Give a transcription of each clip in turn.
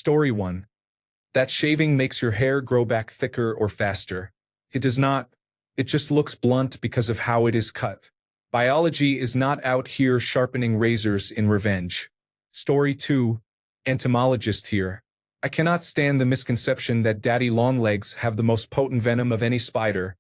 Story 1. That shaving makes your hair grow back thicker or faster. It does not. It just looks blunt because of how it is cut. Biology is not out here sharpening razors in revenge. Story 2. Entomologist here. I cannot stand the misconception that daddy longlegs have the most potent venom of any spider,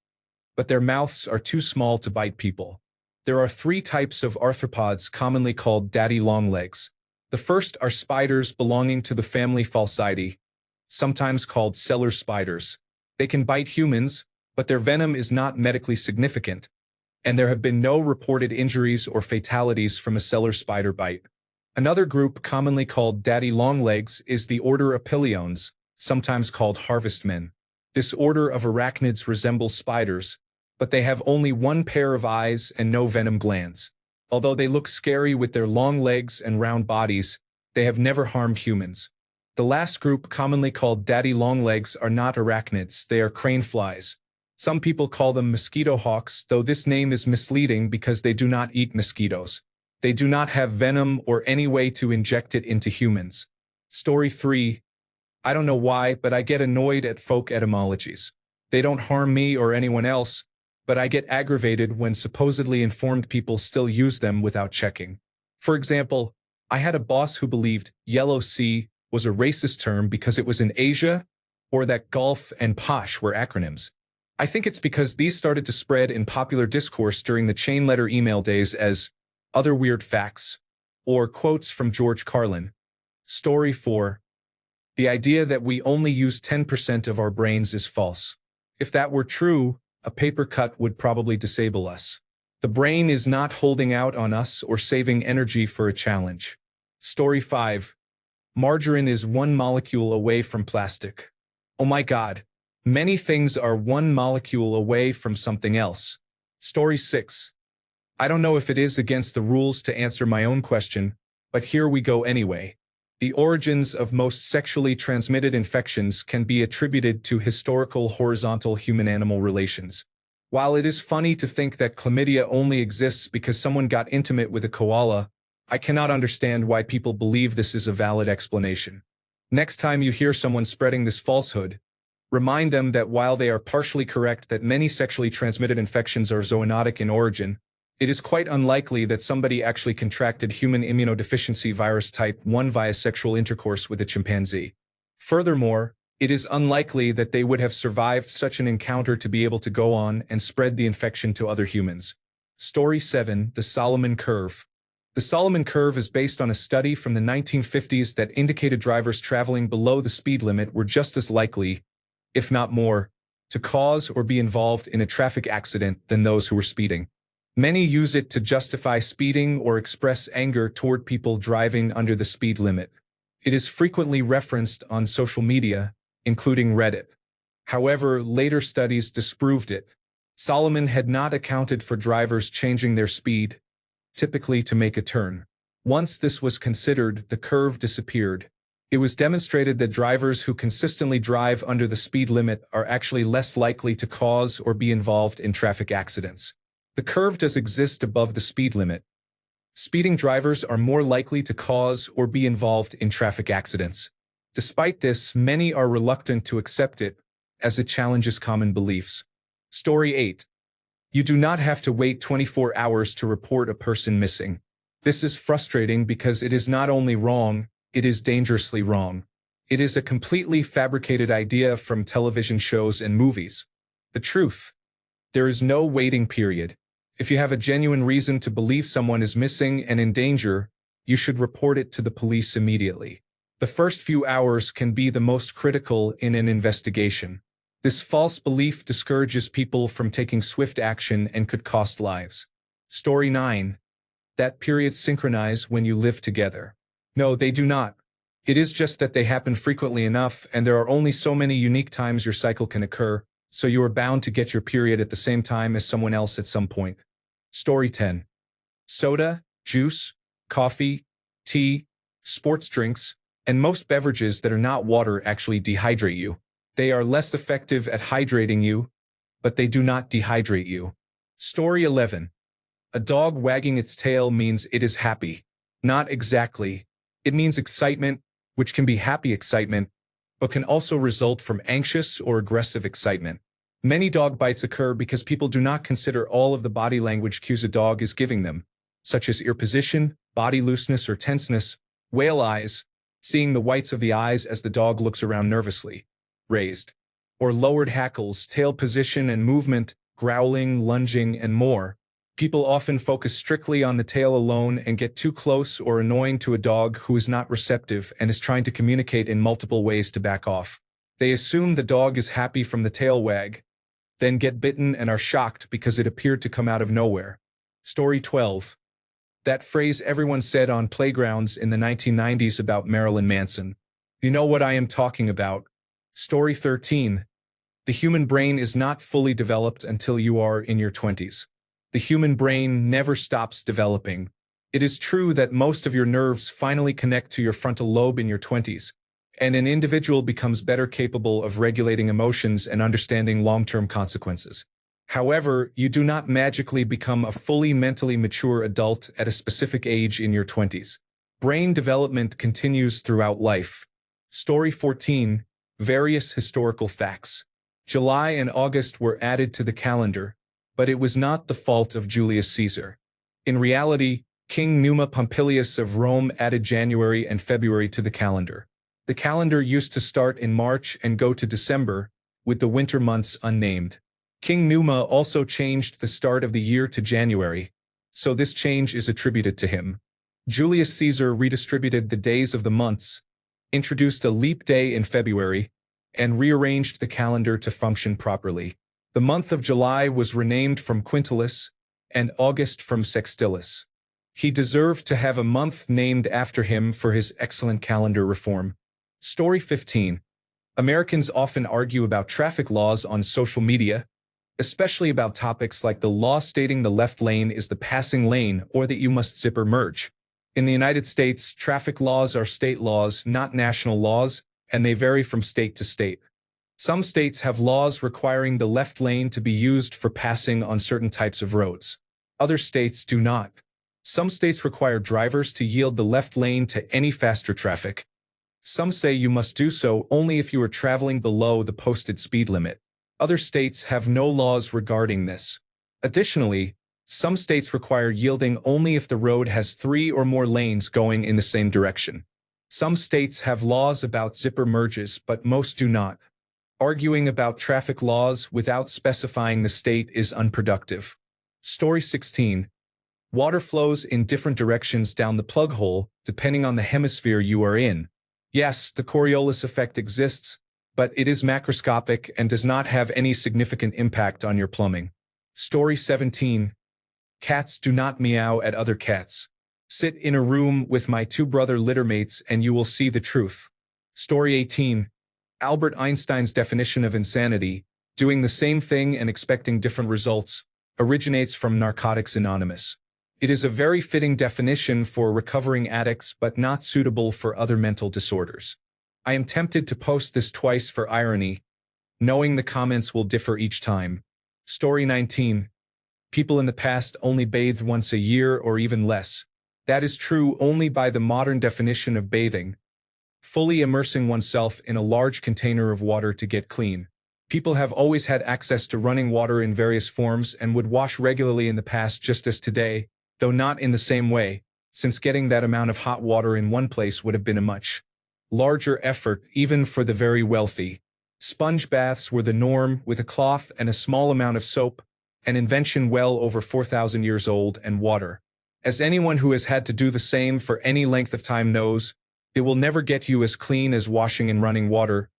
but their mouths are too small to bite people. There are 3 types of arthropods commonly called daddy longlegs. The first are spiders belonging to the family Phalcidae, sometimes called cellar spiders. They can bite humans, but their venom is not medically significant, and there have been no reported injuries or fatalities from a cellar spider bite. Another group commonly called daddy longlegs is the order Opiliones, sometimes called harvestmen. This order of arachnids resembles spiders, but they have only one pair of eyes and no venom glands. Although they look scary with their long legs and round bodies, they have never harmed humans. The last group, commonly called daddy longlegs, are not arachnids, they are crane flies. Some people call them mosquito hawks, though this name is misleading because they do not eat mosquitoes. They do not have venom or any way to inject it into humans. Story 3. I don't know why, but I get annoyed at folk etymologies. They don't harm me or anyone else, but I get aggravated when supposedly informed people still use them without checking. For example, I had a boss who believed yellow sea was a racist term because it was in Asia, or that golf and posh were acronyms. I think it's because these started to spread in popular discourse during the chain letter email days as other weird facts, or quotes from George Carlin. Story 4. The idea that we only use 10% of our brains is false. If that were true, a paper cut would probably disable us. The brain is not holding out on us or saving energy for a challenge. Story 5. Margarine is 1 molecule away from plastic. Oh my God. Many things are 1 molecule away from something else. Story 6. I don't know if it is against the rules to answer my own question, but here we go anyway. The origins of most sexually transmitted infections can be attributed to historical horizontal human-animal relations. While it is funny to think that chlamydia only exists because someone got intimate with a koala, I cannot understand why people believe this is a valid explanation. Next time you hear someone spreading this falsehood, remind them that while they are partially correct that many sexually transmitted infections are zoonotic in origin, it is quite unlikely that somebody actually contracted human immunodeficiency virus type 1 via sexual intercourse with a chimpanzee. Furthermore, it is unlikely that they would have survived such an encounter to be able to go on and spread the infection to other humans. Story 7. The Solomon Curve. The Solomon Curve is based on a study from the 1950s that indicated drivers traveling below the speed limit were just as likely, if not more, to cause or be involved in a traffic accident than those who were speeding. Many use it to justify speeding or express anger toward people driving under the speed limit. It is frequently referenced on social media, including Reddit. However, later studies disproved it. Solomon had not accounted for drivers changing their speed, typically to make a turn. Once this was considered, the curve disappeared. It was demonstrated that drivers who consistently drive under the speed limit are actually less likely to cause or be involved in traffic accidents. The curve does exist above the speed limit. Speeding drivers are more likely to cause or be involved in traffic accidents. Despite this, many are reluctant to accept it, as it challenges common beliefs. Story 8. You do not have to wait 24 hours to report a person missing. This is frustrating because it is not only wrong, it is dangerously wrong. It is a completely fabricated idea from television shows and movies. The truth. There is no waiting period. If you have a genuine reason to believe someone is missing and in danger, you should report it to the police immediately. The first few hours can be the most critical in an investigation. This false belief discourages people from taking swift action and could cost lives. Story 9. That periods synchronize when you live together. No, they do not. It is just that they happen frequently enough, and there are only so many unique times your cycle can occur, so you are bound to get your period at the same time as someone else at some point. Story 10. Soda, juice, coffee, tea, sports drinks, and most beverages that are not water actually dehydrate you. They are less effective at hydrating you, but they do not dehydrate you. Story 11. A dog wagging its tail means it is happy. Not exactly. It means excitement, which can be happy excitement, but can also result from anxious or aggressive excitement. Many dog bites occur because people do not consider all of the body language cues a dog is giving them, such as ear position, body looseness or tenseness, whale eyes, seeing the whites of the eyes as the dog looks around nervously, raised or lowered hackles, tail position and movement, growling, lunging, and more. People often focus strictly on the tail alone and get too close or annoying to a dog who is not receptive and is trying to communicate in multiple ways to back off. They assume the dog is happy from the tail wag, then get bitten and are shocked because it appeared to come out of nowhere. Story 12. That phrase everyone said on playgrounds in the 1990s about Marilyn Manson. You know what I am talking about. Story 13. The human brain is not fully developed until you are in your 20s. The human brain never stops developing. It is true that most of your nerves finally connect to your frontal lobe in your 20s, and an individual becomes better capable of regulating emotions and understanding long-term consequences. However, you do not magically become a fully mentally mature adult at a specific age in your 20s. Brain development continues throughout life. Story 14. Various historical facts. July and August were added to the calendar, but it was not the fault of Julius Caesar. In reality, King Numa Pompilius of Rome added January and February to the calendar. The calendar used to start in March and go to December, with the winter months unnamed. King Numa also changed the start of the year to January, so this change is attributed to him. Julius Caesar redistributed the days of the months, introduced a leap day in February, and rearranged the calendar to function properly. The month of July was renamed from Quintilis, and August from Sextilis. He deserved to have a month named after him for his excellent calendar reform. Story 15. Americans often argue about traffic laws on social media, especially about topics like the law stating the left lane is the passing lane or that you must zipper merge. In the United States, traffic laws are state laws, not national laws, and they vary from state to state. Some states have laws requiring the left lane to be used for passing on certain types of roads. Other states do not. Some states require drivers to yield the left lane to any faster traffic. Some say you must do so only if you are traveling below the posted speed limit. Other states have no laws regarding this. Additionally, some states require yielding only if the road has 3 or more lanes going in the same direction. Some states have laws about zipper merges, but most do not. Arguing about traffic laws without specifying the state is unproductive. Story 16. Water flows in different directions down the plug hole, depending on the hemisphere you are in. Yes, the Coriolis effect exists, but it is macroscopic and does not have any significant impact on your plumbing. Story 17. Cats do not meow at other cats. Sit in a room with my 2 brother littermates and you will see the truth. Story 18. Albert Einstein's definition of insanity, doing the same thing and expecting different results, originates from Narcotics Anonymous. It is a very fitting definition for recovering addicts but not suitable for other mental disorders. I am tempted to post this twice for irony, knowing the comments will differ each time. Story 19. People in the past only bathed once a year or even less. That is true only by the modern definition of bathing, fully immersing oneself in a large container of water to get clean. People have always had access to running water in various forms and would wash regularly in the past just as today, though not in the same way, since getting that amount of hot water in one place would have been a much larger effort even for the very wealthy. Sponge baths were the norm, with a cloth and a small amount of soap, an invention well over 4,000 years old, and water. As anyone who has had to do the same for any length of time knows, it will never get you as clean as washing in running water,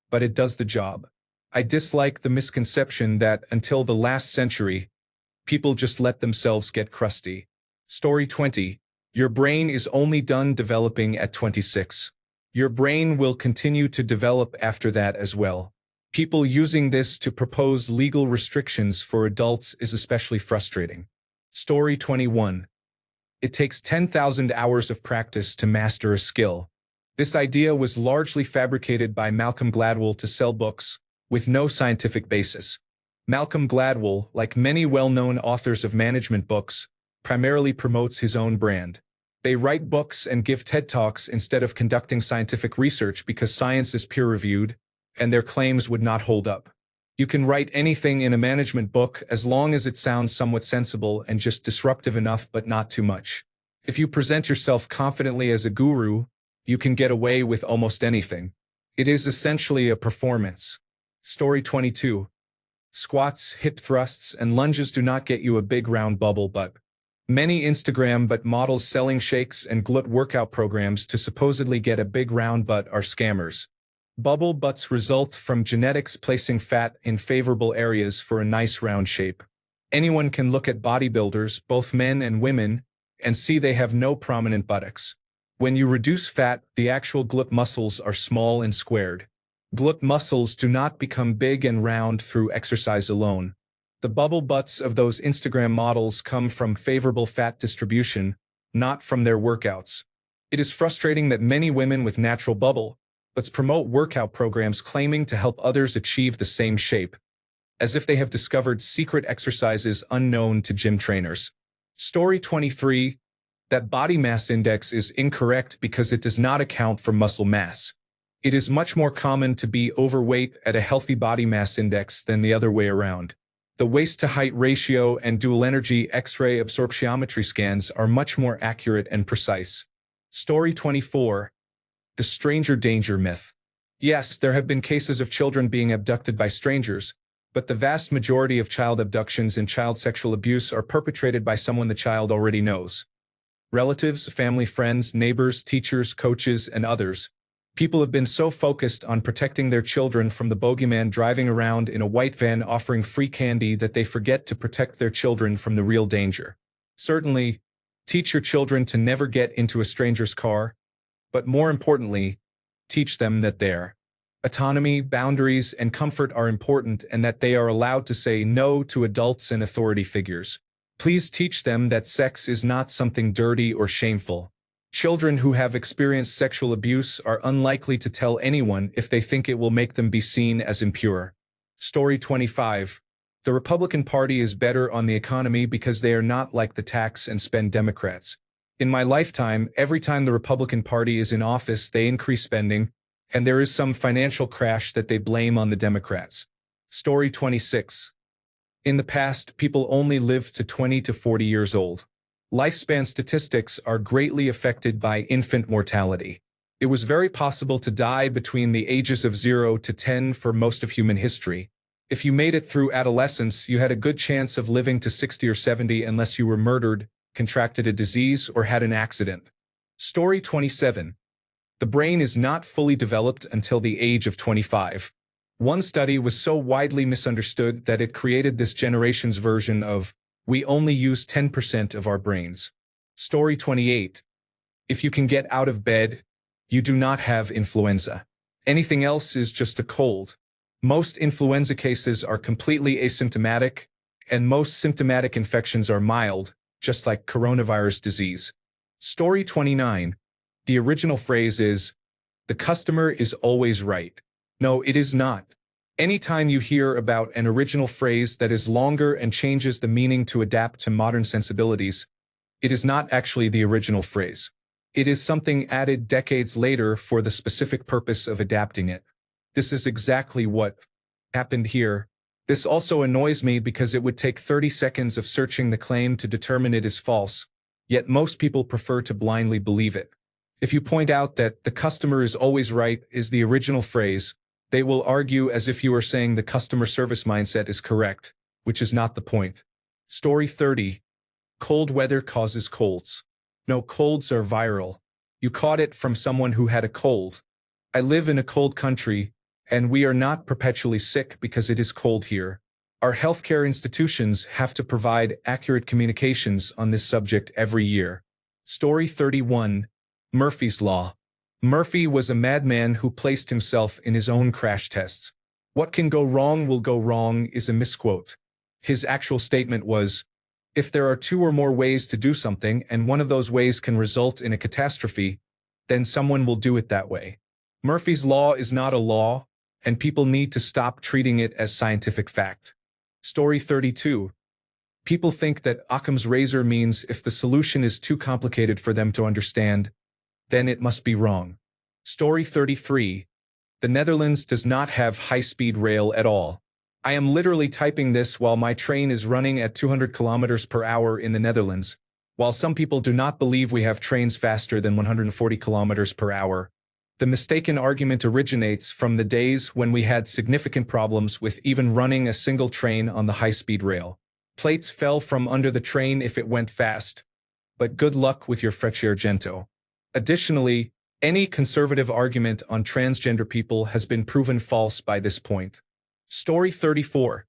but it does the job. I dislike the misconception that, until the last century, people just let themselves get crusty. Story 20. Your brain is only done developing at 26. Your brain will continue to develop after that as well. People using this to propose legal restrictions for adults is especially frustrating. Story 21. It takes 10,000 hours of practice to master a skill. This idea was largely fabricated by Malcolm Gladwell to sell books, with no scientific basis. Malcolm Gladwell, like many well-known authors of management books, primarily promotes his own brand. They write books and give TED Talks instead of conducting scientific research because science is peer-reviewed, and their claims would not hold up. You can write anything in a management book as long as it sounds somewhat sensible and just disruptive enough but not too much. If you present yourself confidently as a guru, you can get away with almost anything. It is essentially a performance. Story 22. Squats, hip thrusts, and lunges do not get you a big round bubble butt. Many Instagram models selling shakes and glute workout programs to supposedly get a big round butt are scammers. Bubble butts result from genetics placing fat in favorable areas for a nice round shape. Anyone can look at bodybuilders, both men and women, and see they have no prominent buttocks. When you reduce fat, the actual glute muscles are small and squared. Glute muscles do not become big and round through exercise alone. The bubble butts of those Instagram models come from favorable fat distribution, not from their workouts. It is frustrating that many women with natural bubble butts promote workout programs claiming to help others achieve the same shape, as if they have discovered secret exercises unknown to gym trainers. Story 23. That body mass index is incorrect because it does not account for muscle mass. It is much more common to be overweight at a healthy body mass index than the other way around. The waist-to-height ratio and dual-energy X-ray absorptiometry scans are much more accurate and precise. Story 24. The stranger danger myth. Yes, there have been cases of children being abducted by strangers, but the vast majority of child abductions and child sexual abuse are perpetrated by someone the child already knows. Relatives, family, friends, neighbors, teachers, coaches, and others. People have been so focused on protecting their children from the bogeyman driving around in a white van offering free candy that they forget to protect their children from the real danger. Certainly, teach your children to never get into a stranger's car, but more importantly, teach them that their autonomy, boundaries, and comfort are important and that they are allowed to say no to adults and authority figures. Please teach them that sex is not something dirty or shameful. Children who have experienced sexual abuse are unlikely to tell anyone if they think it will make them be seen as impure. Story 25. The Republican Party is better on the economy because they are not like the tax and spend Democrats. In my lifetime, every time the Republican Party is in office, they increase spending, and there is some financial crash that they blame on the Democrats. Story 26. In the past, people only lived to 20 to 40 years old. Lifespan statistics are greatly affected by infant mortality. It was very possible to die between the ages of 0 to 10 for most of human history. If you made it through adolescence, you had a good chance of living to 60 or 70 unless you were murdered, contracted a disease, or had an accident. Story 27. The brain is not fully developed until the age of 25. One study was so widely misunderstood that it created this generation's version of, we only use 10% of our brains. Story 28. If you can get out of bed, you do not have influenza. Anything else is just a cold. Most influenza cases are completely asymptomatic, and most symptomatic infections are mild, just like coronavirus disease. Story 29. The original phrase is, the customer is always right. No, it is not. Anytime you hear about an original phrase that is longer and changes the meaning to adapt to modern sensibilities, it is not actually the original phrase. It is something added decades later for the specific purpose of adapting it. This is exactly what happened here. This also annoys me because it would take 30 seconds of searching the claim to determine it is false, yet most people prefer to blindly believe it. If you point out that the customer is always right is the original phrase, they will argue as if you are saying the customer service mindset is correct, which is not the point. Story 30. Cold weather causes colds. No, colds are viral. You caught it from someone who had a cold. I live in a cold country, and we are not perpetually sick because it is cold here. Our healthcare institutions have to provide accurate communications on this subject every year. Story 31. Murphy's Law. Murphy was a madman who placed himself in his own crash tests. What can go wrong will go wrong is a misquote. His actual statement was, if there are 2 or more ways to do something and one of those ways can result in a catastrophe, then someone will do it that way. Murphy's Law is not a law, and people need to stop treating it as scientific fact. Story 32. People think that Occam's razor means if the solution is too complicated for them to understand, then it must be wrong. Story 33. The Netherlands does not have high-speed rail at all. I am literally typing this while my train is running at 200 kilometers per hour in the Netherlands. While some people do not believe we have trains faster than 140 kilometers per hour, the mistaken argument originates from the days when we had significant problems with even running a single train on the high-speed rail. Plates fell from under the train if it went fast, but good luck with your Frecciargento. Additionally, any conservative argument on transgender people has been proven false by this point. Story 34.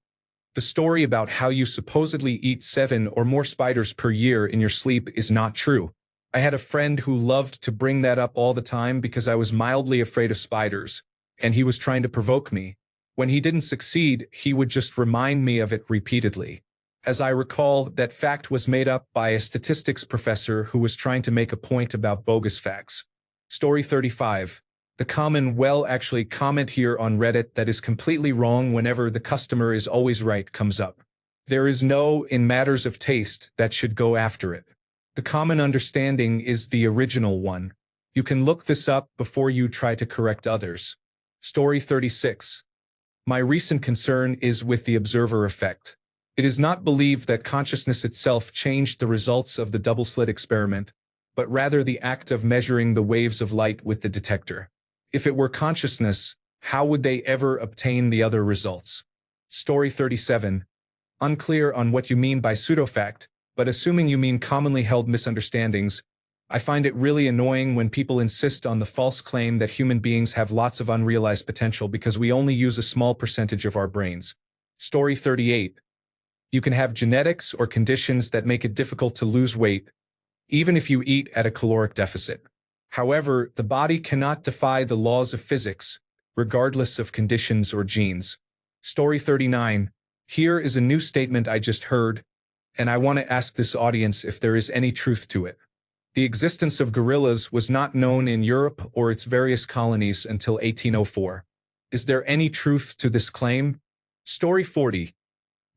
The story about how you supposedly eat 7 or more spiders per year in your sleep is not true. I had a friend who loved to bring that up all the time because I was mildly afraid of spiders, and he was trying to provoke me. When he didn't succeed, he would just remind me of it repeatedly. As I recall, that fact was made up by a statistics professor who was trying to make a point about bogus facts. Story 35. The common actually comment here on Reddit that is completely wrong whenever the customer is always right comes up. There is no, in matters of taste, that should go after it. The common understanding is the original one. You can look this up before you try to correct others. Story 36. My recent concern is with the observer effect. It is not believed that consciousness itself changed the results of the double-slit experiment, but rather the act of measuring the waves of light with the detector. If it were consciousness, how would they ever obtain the other results? Story 37. Unclear on what you mean by pseudo-fact, but assuming you mean commonly held misunderstandings, I find it really annoying when people insist on the false claim that human beings have lots of unrealized potential because we only use a small percentage of our brains. Story 38. You can have genetics or conditions that make it difficult to lose weight, even if you eat at a caloric deficit. However, the body cannot defy the laws of physics, regardless of conditions or genes. Story 39. Here is a new statement I just heard, and I want to ask this audience if there is any truth to it. The existence of gorillas was not known in Europe or its various colonies until 1804. Is there any truth to this claim? Story 40.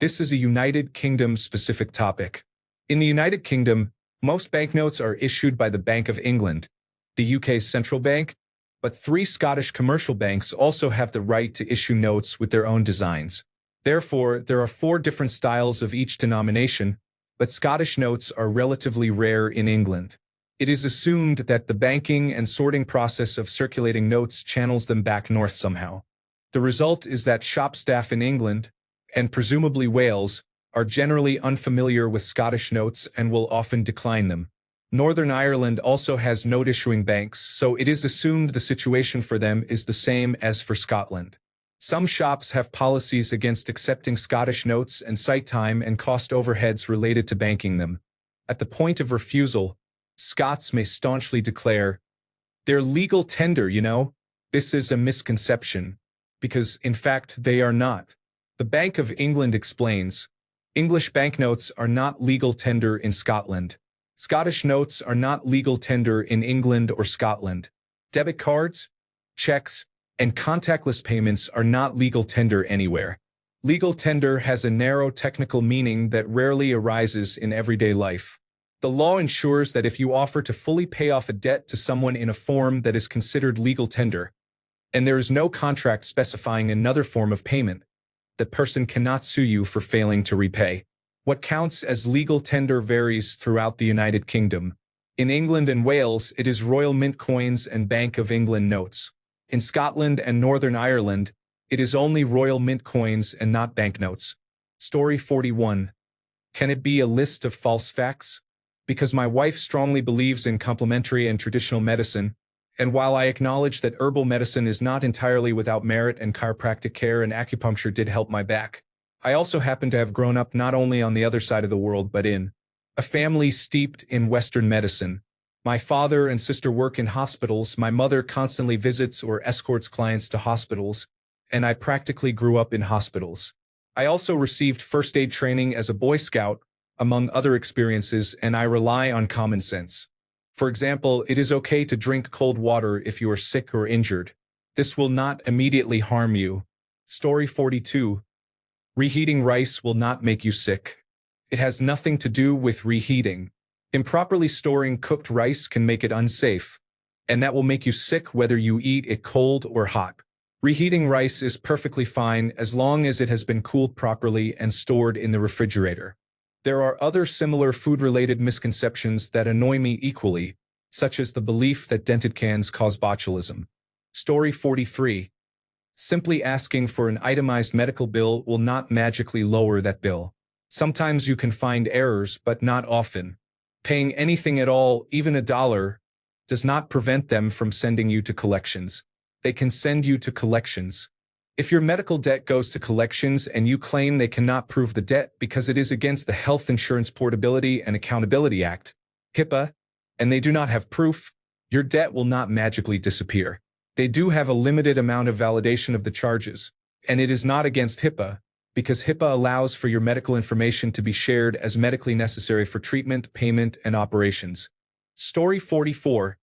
This is a United Kingdom-specific topic. In the United Kingdom, most banknotes are issued by the Bank of England, the UK's central bank, but 3 Scottish commercial banks also have the right to issue notes with their own designs. Therefore, there are 4 different styles of each denomination, but Scottish notes are relatively rare in England. It is assumed that the banking and sorting process of circulating notes channels them back north somehow. The result is that shop staff in England, and presumably Wales, are generally unfamiliar with Scottish notes and will often decline them. Northern Ireland also has note-issuing banks, so it is assumed the situation for them is the same as for Scotland. Some shops have policies against accepting Scottish notes and cite time and cost overheads related to banking them. At the point of refusal, Scots may staunchly declare, "They're legal tender, you know." This is a misconception, because, in fact, they are not. The Bank of England explains, English banknotes are not legal tender in Scotland. Scottish notes are not legal tender in England or Scotland. Debit cards, checks, and contactless payments are not legal tender anywhere. Legal tender has a narrow technical meaning that rarely arises in everyday life. The law ensures that if you offer to fully pay off a debt to someone in a form that is considered legal tender, and there is no contract specifying another form of payment, that person cannot sue you for failing to repay. What counts as legal tender varies throughout the United Kingdom. In England and Wales, it is Royal Mint coins and Bank of England notes. In Scotland and Northern Ireland, it is only Royal Mint coins and not banknotes. Story 41. Can it be a list of false facts? Because my wife strongly believes in complementary and traditional medicine, and while I acknowledge that herbal medicine is not entirely without merit and chiropractic care and acupuncture did help my back, I also happen to have grown up not only on the other side of the world but in a family steeped in Western medicine. My father and sister work in hospitals, my mother constantly visits or escorts clients to hospitals, and I practically grew up in hospitals. I also received first aid training as a Boy Scout, among other experiences, and I rely on common sense. For example, it is okay to drink cold water if you are sick or injured. This will not immediately harm you. Story 42. Reheating rice will not make you sick. It has nothing to do with reheating. Improperly storing cooked rice can make it unsafe, and that will make you sick whether you eat it cold or hot. Reheating rice is perfectly fine as long as it has been cooled properly and stored in the refrigerator. There are other similar food-related misconceptions that annoy me equally, such as the belief that dented cans cause botulism. Story 43. Simply asking for an itemized medical bill will not magically lower that bill. Sometimes you can find errors, but not often. Paying anything at all, even $1, does not prevent them from sending you to collections. They can send you to collections. If your medical debt goes to collections and you claim they cannot prove the debt because it is against the Health Insurance Portability and Accountability Act, HIPAA, and they do not have proof, your debt will not magically disappear. They do have a limited amount of validation of the charges, and it is not against HIPAA, because HIPAA allows for your medical information to be shared as medically necessary for treatment, payment, and operations. Story 44.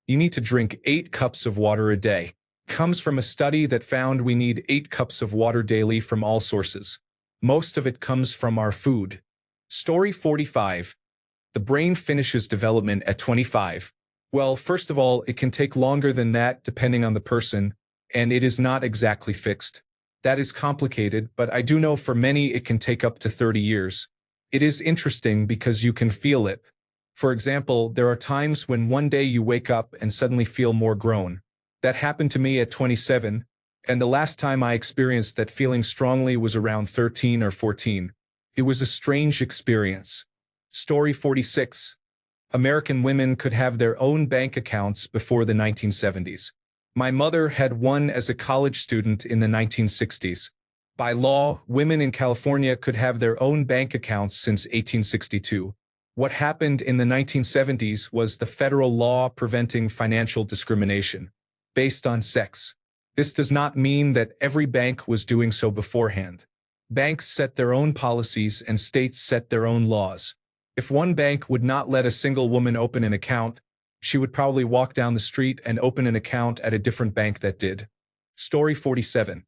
You need to drink 8 cups of water a day. Comes from a study that found we need 8 cups of water daily from all sources. Most of it comes from our food. Story 45. The brain finishes development at 25. Well, first of all, it can take longer than that depending on the person, and it is not exactly fixed. That is complicated, but I do know for many it can take up to 30 years. It is interesting because you can feel it. For example, there are times when one day you wake up and suddenly feel more grown. That happened to me at 27, and the last time I experienced that feeling strongly was around 13 or 14. It was a strange experience. Story 46. American women could have their own bank accounts before the 1970s. My mother had one as a college student in the 1960s. By law, women in California could have their own bank accounts since 1862. What happened in the 1970s was the federal law preventing financial discrimination based on sex. This does not mean that every bank was doing so beforehand. Banks set their own policies and states set their own laws. If one bank would not let a single woman open an account, she would probably walk down the street and open an account at a different bank that did. Story 47.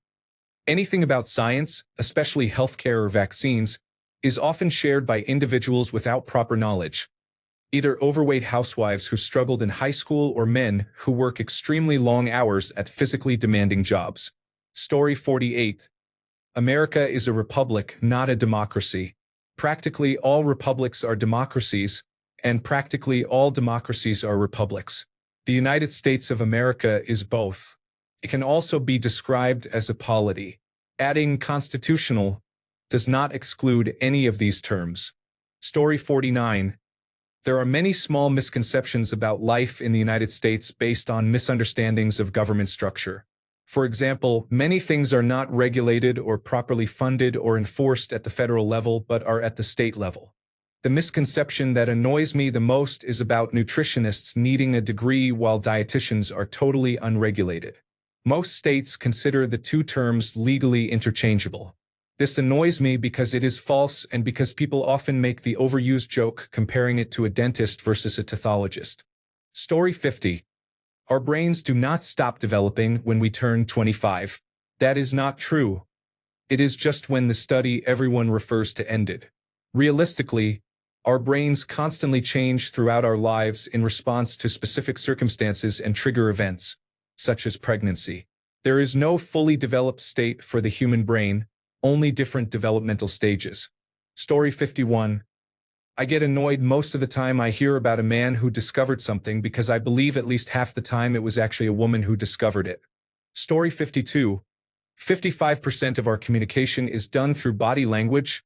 Anything about science, especially healthcare or vaccines, is often shared by individuals without proper knowledge. Either overweight housewives who struggled in high school or men who work extremely long hours at physically demanding jobs. Story 48. America is a republic, not a democracy. Practically all republics are democracies, and practically all democracies are republics. The United States of America is both. It can also be described as a polity. Adding constitutional does not exclude any of these terms. Story 49. There are many small misconceptions about life in the United States based on misunderstandings of government structure. For example, many things are not regulated or properly funded or enforced at the federal level but are at the state level. The misconception that annoys me the most is about nutritionists needing a degree while dietitians are totally unregulated. Most states consider the two terms legally interchangeable. This annoys me because it is false and because people often make the overused joke comparing it to a dentist versus a pathologist. Story 50. Our brains do not stop developing when we turn 25. That is not true. It is just when the study everyone refers to ended. Realistically, our brains constantly change throughout our lives in response to specific circumstances and trigger events, such as pregnancy. There is no fully developed state for the human brain, only different developmental stages. Story 51. I get annoyed most of the time I hear about a man who discovered something because I believe at least half the time it was actually a woman who discovered it. Story 52. 55% of our communication is done through body language,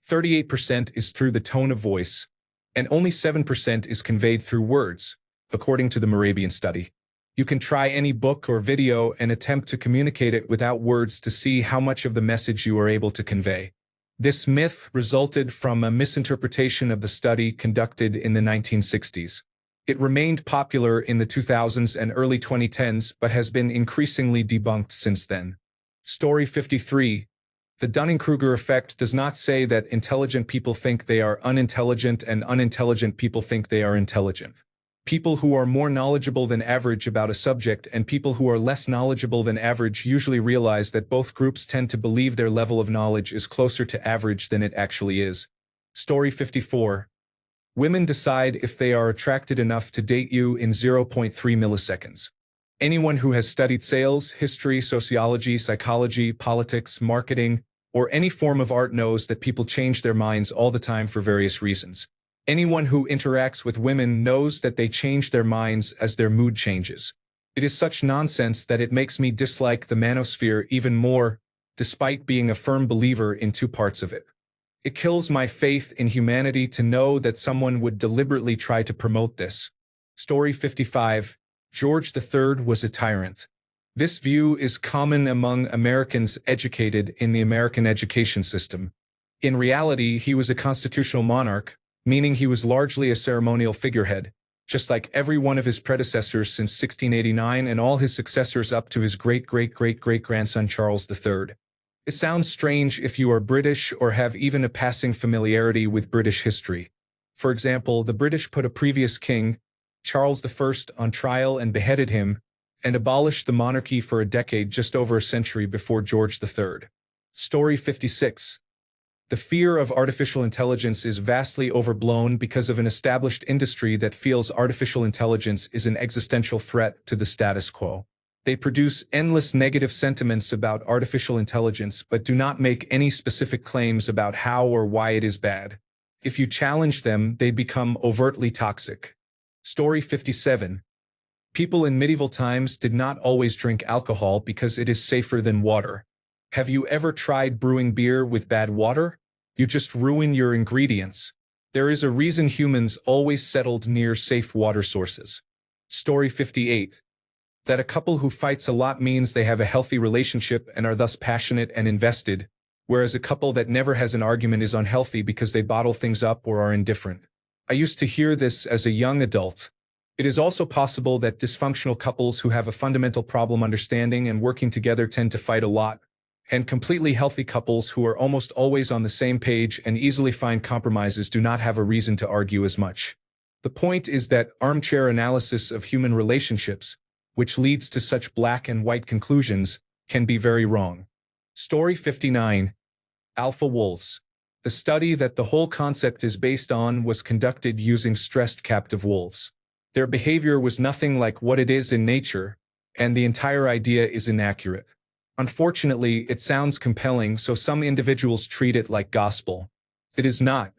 38% is through the tone of voice, and only 7% is conveyed through words, according to the Moravian study. You can try any book or video and attempt to communicate it without words to see how much of the message you are able to convey. This myth resulted from a misinterpretation of the study conducted in the 1960s. It remained popular in the 2000s and early 2010s but has been increasingly debunked since then. Story 53. The Dunning-Kruger effect does not say that intelligent people think they are unintelligent and unintelligent people think they are intelligent. People who are more knowledgeable than average about a subject and people who are less knowledgeable than average usually realize that both groups tend to believe their level of knowledge is closer to average than it actually is. Story 54. Women decide if they are attracted enough to date you in zero point 0.3 milliseconds. Anyone who has studied sales, history, sociology, psychology, politics, marketing, or any form of art knows that people change their minds all the time for various reasons. Anyone who interacts with women knows that they change their minds as their mood changes. It is such nonsense that it makes me dislike the manosphere even more, despite being a firm believer in two parts of it. It kills my faith in humanity to know that someone would deliberately try to promote this. Story 55. George III was a tyrant. This view is common among Americans educated in the American education system. In reality, he was a constitutional monarch, meaning he was largely a ceremonial figurehead, just like every one of his predecessors since 1689 and all his successors up to his great-great-great-great-grandson Charles III. It sounds strange if you are British or have even a passing familiarity with British history. For example, the British put a previous king, Charles I, on trial and beheaded him, and abolished the monarchy for a decade just over a century before George III. Story 56. The fear of artificial intelligence is vastly overblown because of an established industry that feels artificial intelligence is an existential threat to the status quo. They produce endless negative sentiments about artificial intelligence but do not make any specific claims about how or why it is bad. If you challenge them, they become overtly toxic. Story 57. People in medieval times did not always drink alcohol because it is safer than water. Have you ever tried brewing beer with bad water? You just ruin your ingredients. There is a reason humans always settled near safe water sources. Story 58. That a couple who fights a lot means they have a healthy relationship and are thus passionate and invested, whereas a couple that never has an argument is unhealthy because they bottle things up or are indifferent. I used to hear this as a young adult. It is also possible that dysfunctional couples who have a fundamental problem understanding and working together tend to fight a lot, and completely healthy couples who are almost always on the same page and easily find compromises do not have a reason to argue as much. The point is that armchair analysis of human relationships, which leads to such black and white conclusions, can be very wrong. Story 59. Alpha wolves. The study that the whole concept is based on was conducted using stressed captive wolves. Their behavior was nothing like what it is in nature, and the entire idea is inaccurate. Unfortunately, it sounds compelling, so some individuals treat it like gospel. It is not.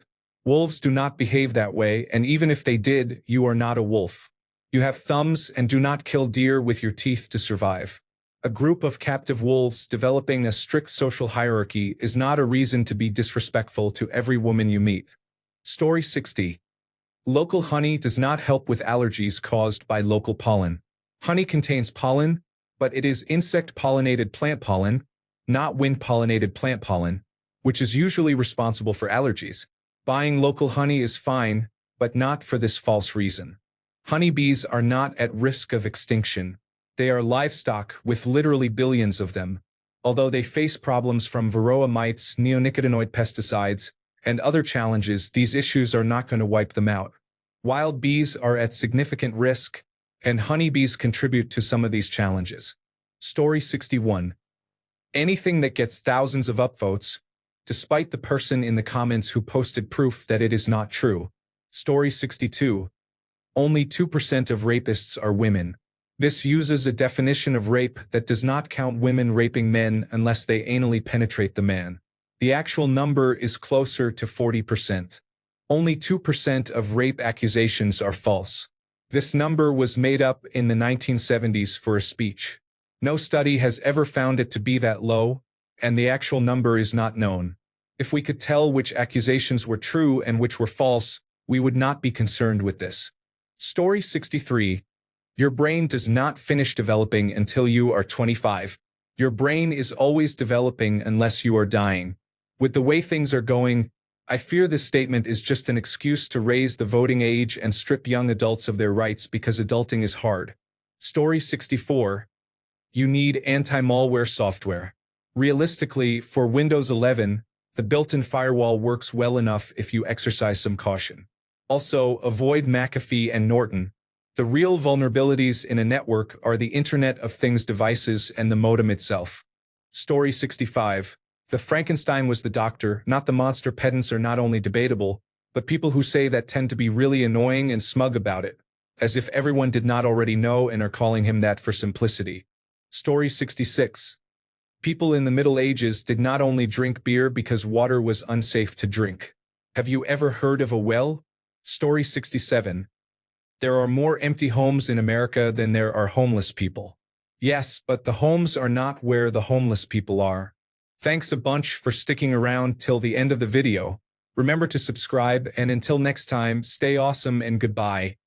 Wolves do not behave that way, and even if they did, you are not a wolf. You have thumbs and do not kill deer with your teeth to survive. A group of captive wolves developing a strict social hierarchy is not a reason to be disrespectful to every woman you meet. Story 60. Local honey does not help with allergies caused by local pollen. Honey contains pollen, but it is insect-pollinated plant pollen, not wind-pollinated plant pollen, which is usually responsible for allergies. Buying local honey is fine, but not for this false reason. Honeybees are not at risk of extinction. They are livestock with literally billions of them. Although they face problems from varroa mites, neonicotinoid pesticides, and other challenges, these issues are not going to wipe them out. Wild bees are at significant risk, and honeybees contribute to some of these challenges. Story 61. Anything that gets thousands of upvotes, despite the person in the comments who posted proof that it is not true. Story 62. Only 2% of rapists are women. This uses a definition of rape that does not count women raping men unless they anally penetrate the man. The actual number is closer to 40%. Only 2% of rape accusations are false. This number was made up in the 1970s for a speech. No study has ever found it to be that low, and the actual number is not known. If we could tell which accusations were true and which were false, we would not be concerned with this. Story 63. Your brain does not finish developing until you are 25. Your brain is always developing unless you are dying. With the way things are going, I fear this statement is just an excuse to raise the voting age and strip young adults of their rights because adulting is hard. Story 64. You need anti-malware software. Realistically, for Windows 11, the built-in firewall works well enough if you exercise some caution. Also, avoid McAfee and Norton. The real vulnerabilities in a network are the Internet of Things devices and the modem itself. Story 65. The Frankenstein was the doctor, not the monster. Pedants are not only debatable, but people who say that tend to be really annoying and smug about it, as if everyone did not already know and are calling him that for simplicity. Story 66. People in the Middle Ages did not only drink beer because water was unsafe to drink. Have you ever heard of a well? Story 67. There are more empty homes in America than there are homeless people. Yes, but the homes are not where the homeless people are. Thanks a bunch for sticking around till the end of the video. Remember to subscribe, and until next time, stay awesome and goodbye.